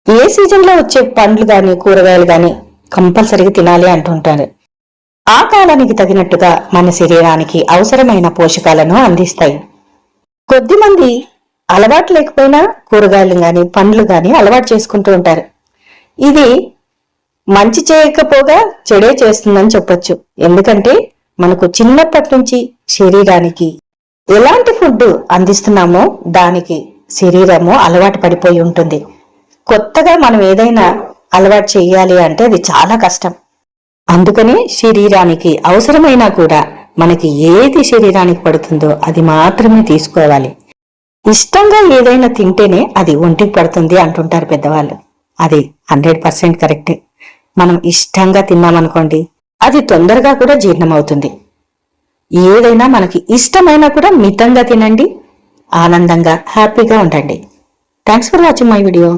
ఏ సీజన్లో వచ్చే పండ్లు గాని కూరగాయలు గాని కంపల్సరీగా తినాలి అంటుంటారు. ఆ కాలానికి తగినట్టుగా మన శరీరానికి అవసరమైన పోషకాలను అందిస్తాయి. కొద్దిమంది అలవాటు లేకపోయినా కూరగాయలు గాని పండ్లు గాని అలవాటు చేసుకుంటూ ఉంటారు. ఇది మంచి చేయకపోగా చెడే చేస్తుందని చెప్పొచ్చు. ఎందుకంటే మనకు చిన్నప్పటి నుంచి శరీరానికి ఎలాంటి ఫుడ్ అందిస్తున్నామో దానికి శరీరము అలవాటు పడిపోయి ఉంటుంది. కొత్తగా మనం ఏదైనా అలవాటు చేయాలి అంటే అది చాలా కష్టం. అందుకనే శరీరానికి అవసరమైనా కూడా మనకి ఏది శరీరానికి పడుతుందో అది మాత్రమే తీసుకోవాలి. ఇష్టంగా ఏదైనా తింటేనే అది ఒంటికి పడుతుంది అంటుంటారు పెద్దవాళ్ళు. అది 100% కరెక్ట్. మనం ఇష్టంగా తిన్నామనుకోండి అది తొందరగా కూడా జీర్ణమవుతుంది. ఏదైనా మనకి ఇష్టమైనా కూడా మితంగా తినండి, ఆనందంగా హ్యాపీగా ఉండండి. Thanks for watching my video.